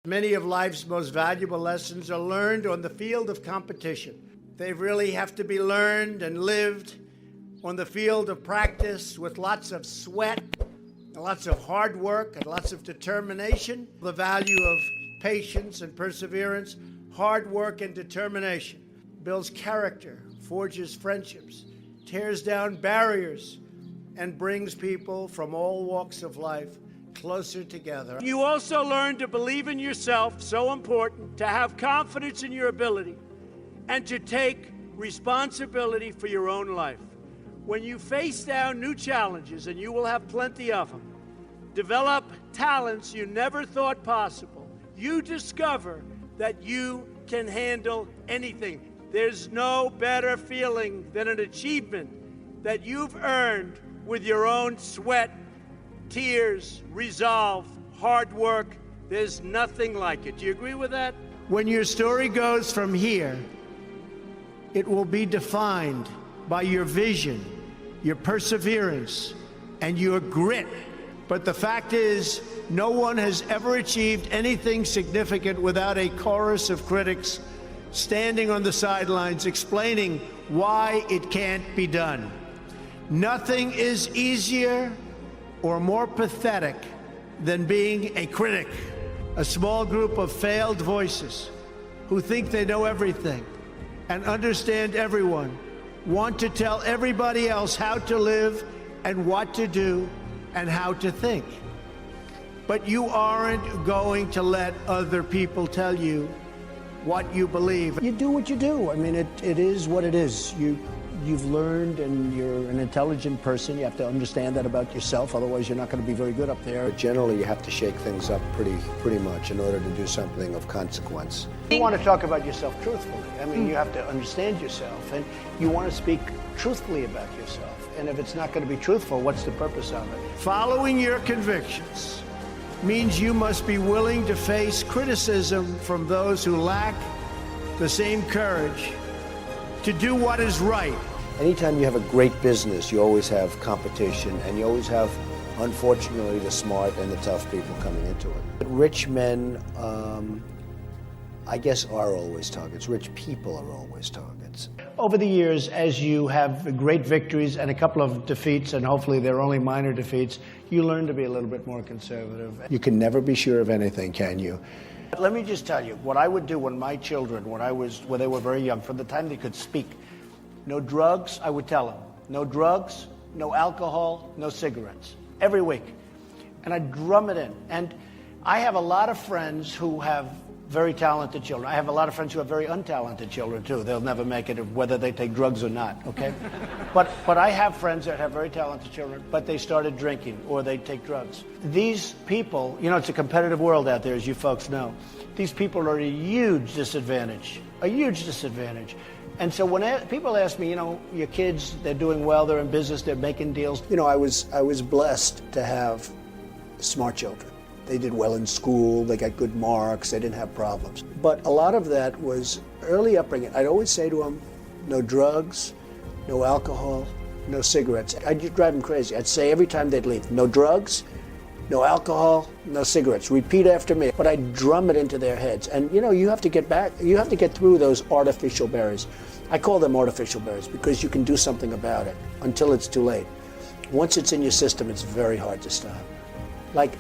Many of life's most valuable lessons are learned on the field of competition. They really have to be learned and lived on the field of practice with lots of sweat, and lots of hard work, and lots of determination. The value of patience and perseverance, hard work and determination builds character, forges friendships, tears down barriers, and brings people from all walks of life closer together. You also learn to believe in yourself, so important, to have confidence in your ability, and to take responsibility for your own life. When you face down new challenges, and you will have plenty of them, develop talents you never thought possible. You discover that you can handle anything. There's no better feeling than an achievement that you've earned with your own sweat, tears, resolve, hard work. There's nothing like it. Do you agree with that? When your story goes from here, it will be defined by your vision, your perseverance, and your grit. But the fact is, no one has ever achieved anything significant without a chorus of critics standing on the sidelines explaining why it can't be done. Nothing is easier or more pathetic than being a critic. A small group of failed voices who think they know everything and understand everyone want to tell everybody else how to live and what to do and how to think. But you aren't going to let other people tell you what you believe. You do what you do. I mean, it is what it is. You've learned, and you're an intelligent person. You have to understand that about yourself, otherwise you're not going to be very good up there. But generally, you have to shake things up pretty much in order to do something of consequence. You want to talk about yourself truthfully. I mean, you have to understand yourself, and you want to speak truthfully about yourself. And if it's not going to be truthful, what's the purpose of it? Following your convictions means you must be willing to face criticism from those who lack the same courage to do what is right. Anytime you have a great business, you always have competition, and you always have, unfortunately, the smart and the tough people coming into it. But rich men, I guess, are always targets. Rich people are always targets. Over the years, as you have great victories and a couple of defeats, and hopefully they're only minor defeats, you learn to be a little bit more conservative. You can never be sure of anything, can you? Let me just tell you, what I would do when my children, when they were very young, from the time they could speak, no drugs, I would tell them. No drugs, no alcohol, no cigarettes. Every week. And I'd drum it in. And I have a lot of friends who have very talented children. I have a lot of friends who have very untalented children, too. They'll never make it whether they take drugs or not, okay? But I have friends that have very talented children, but they started drinking or they take drugs. These people, you know, it's a competitive world out there, as you folks know. These people are a huge disadvantage, a huge disadvantage. And so when people ask me, you know, your kids, they're doing well, they're in business, they're making deals. You know, I was blessed to have smart children. They did well in school, they got good marks, they didn't have problems. But a lot of that was early upbringing. I'd always say to them, no drugs, no alcohol, no cigarettes. I'd just drive them crazy. I'd say every time they'd leave, no drugs, no alcohol, no cigarettes. Repeat after me. But I'd drum it into their heads. And you know, you have to get through those artificial barriers. I call them artificial barriers because you can do something about it until it's too late. Once it's in your system, it's very hard to stop. Like,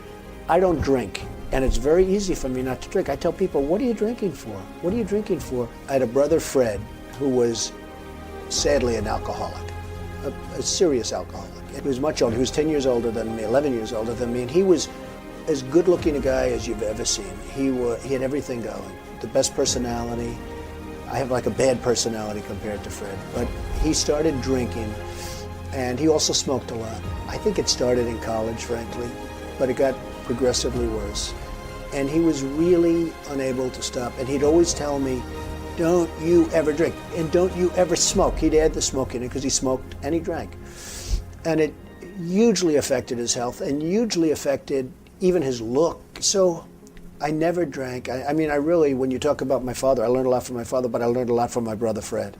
I don't drink, and it's very easy for me not to drink. I tell people, what are you drinking for? What are you drinking for? I had a brother, Fred, who was sadly an alcoholic, a serious alcoholic. He was much older. He was 10 years older than me, 11 years older than me, and he was as good-looking a guy as you've ever seen. He had everything going, the best personality. I have like a bad personality compared to Fred, but he started drinking, and he also smoked a lot. I think it started in college, frankly, but it got progressively worse. And he was really unable to stop. And he'd always tell me, don't you ever drink, and don't you ever smoke. He'd add the smoke in it because he smoked and he drank. And it hugely affected his health and hugely affected even his look. So I never drank. I mean, I really, when you talk about my father, I learned a lot from my father, but I learned a lot from my brother Fred.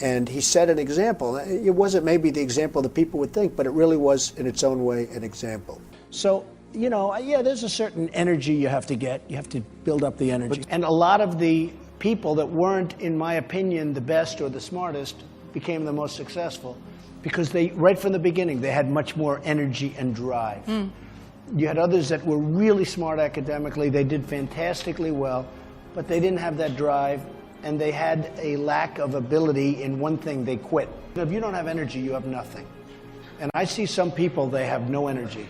And he set an example. It wasn't maybe the example that people would think, but it really was, in its own way, an example. So Yeah, there's a certain energy you have to get. You have to build up the energy. And a lot of the people that weren't, in my opinion, the best or the smartest became the most successful because they, right from the beginning, they had much more energy and drive. You had others that were really smart academically. They did fantastically well, but they didn't have that drive, and they had a lack of ability in one thing. They quit. If you don't have energy, you have nothing. And I see some people, they have no energy.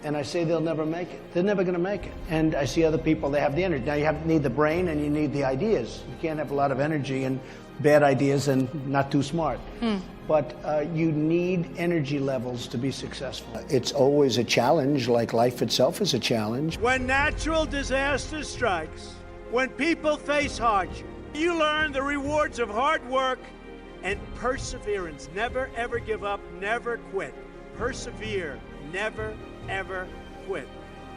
And I say they'll never make it. They're never going to make it. And I see other people, they have the energy. Now you need the brain and you need the ideas. You can't have a lot of energy and bad ideas and not too smart. But you need energy levels to be successful. It's always a challenge, like life itself is a challenge. When natural disaster strikes, when people face hardship, you learn the rewards of hard work and perseverance. Never, ever give up, never quit. Persevere, never, ever quit.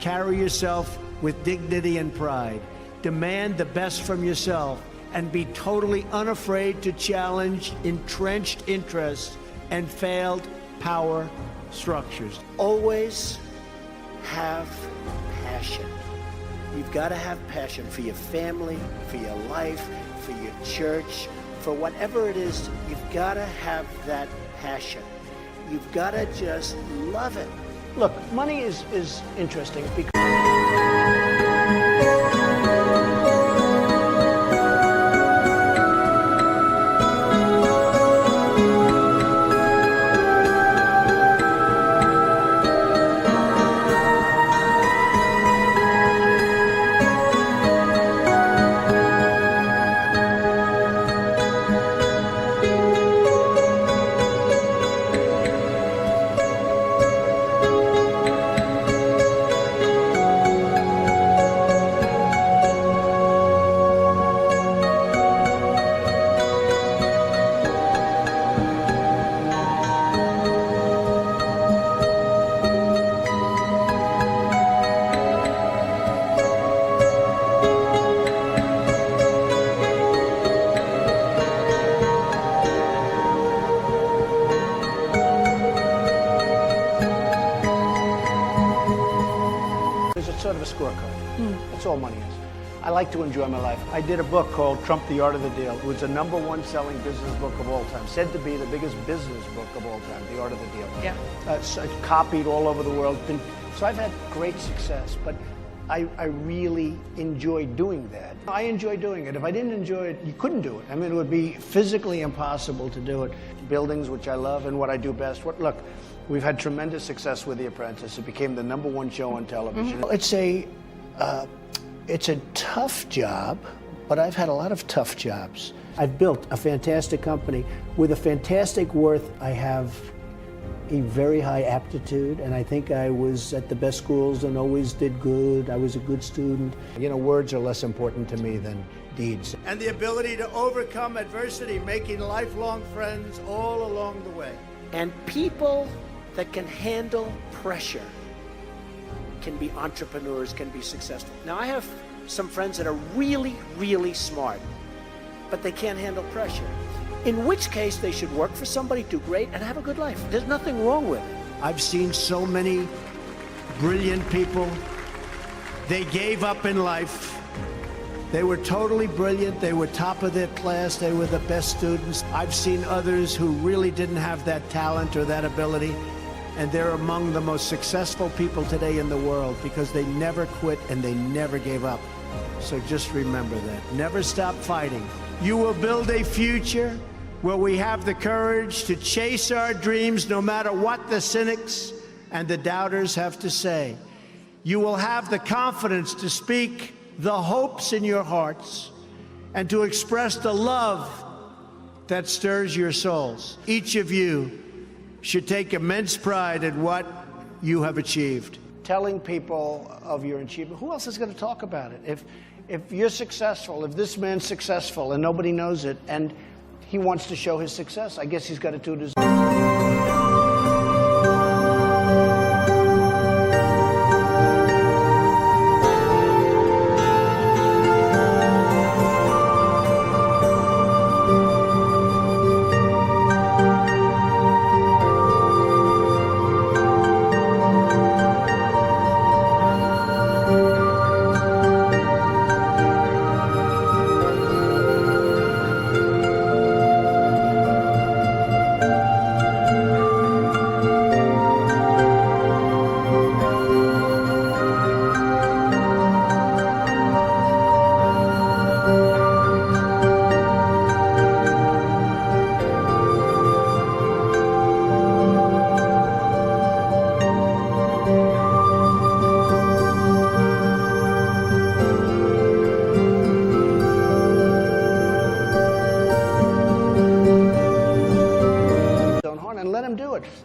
Carry yourself with dignity and pride. Demand the best from yourself and be totally unafraid to challenge entrenched interests and failed power structures. Always have passion. You've got to have passion for your family, for your life, for your church, for whatever it is. You've got to have that passion. You've got to just love it. Look, money is interesting because it's sort of a scorecard. That's all money is. I like to enjoy my life. I did a book called Trump, the Art of the Deal. It was the #1 selling business book of all time, said to be the biggest business book of all time, The Art of the Deal. Yeah. It's copied all over the world. So I've had great success, but I really enjoy doing that. I enjoy doing it. If I didn't enjoy it, you couldn't do it. I mean, it would be physically impossible to do it. Buildings, which I love, and what I do best. Look, we've had tremendous success with The Apprentice. It became the #1 show on television. It's a tough job, but I've had a lot of tough jobs. I've built a fantastic company with a fantastic worth. I have a very high aptitude, and I think I was at the best schools and always did good. I was a good student. Words are less important to me than deeds. And the ability to overcome adversity, making lifelong friends all along the way. And people that can handle pressure can be entrepreneurs, can be successful. Now, I have some friends that are really, really smart, but they can't handle pressure. In which case, they should work for somebody, do great, and have a good life. There's nothing wrong with it. I've seen so many brilliant people. They gave up in life. They were totally brilliant. They were top of their class. They were the best students. I've seen others who really didn't have that talent or that ability, and they're among the most successful people today in the world because they never quit and they never gave up. So just remember that. Never stop fighting. You will build a future where we have the courage to chase our dreams no matter what the cynics and the doubters have to say. You will have the confidence to speak the hopes in your hearts and to express the love that stirs your souls. Each of you should take immense pride in what you have achieved. Telling people of your achievement, who else is going to talk about it? If you're successful, if this man's successful and nobody knows it, and he wants to show his success, I guess he's got to do his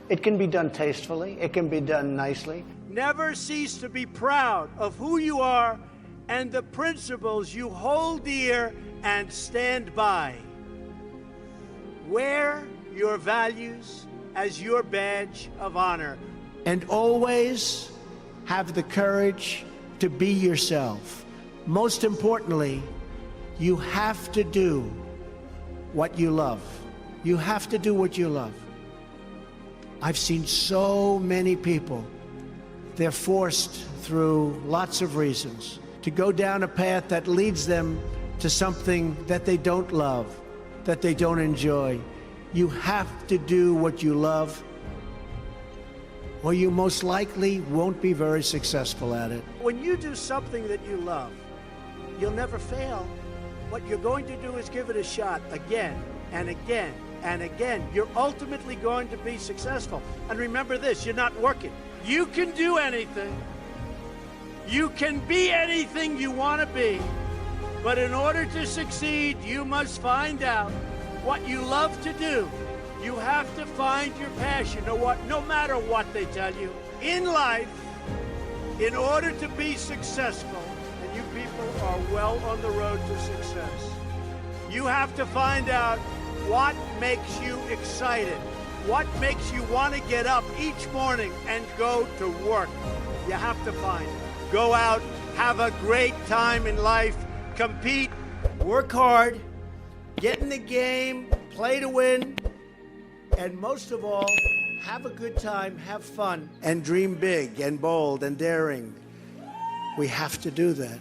It can be done tastefully. It can be done nicely. Never cease to be proud of who you are and the principles you hold dear and stand by. Wear your values as your badge of honor. And always have the courage to be yourself. Most importantly, you have to do what you love. You have to do what you love. I've seen so many people, they're forced through lots of reasons to go down a path that leads them to something that they don't love, that they don't enjoy. You have to do what you love, or you most likely won't be very successful at it. When you do something that you love, you'll never fail. What you're going to do is give it a shot again and again and again. You're ultimately going to be successful. And remember this, you're not working. You can do anything. You can be anything you want to be. But in order to succeed, you must find out what you love to do. You have to find your passion, no matter what they tell you. In life, in order to be successful, and you people are well on the road to success, you have to find out what makes you excited, what makes you want to get up each morning and go to work. You have to find it. Go out, have a great time in life, compete, work hard, get in the game, play to win, and most of all, have a good time, have fun, and dream big and bold and daring. We have to do that.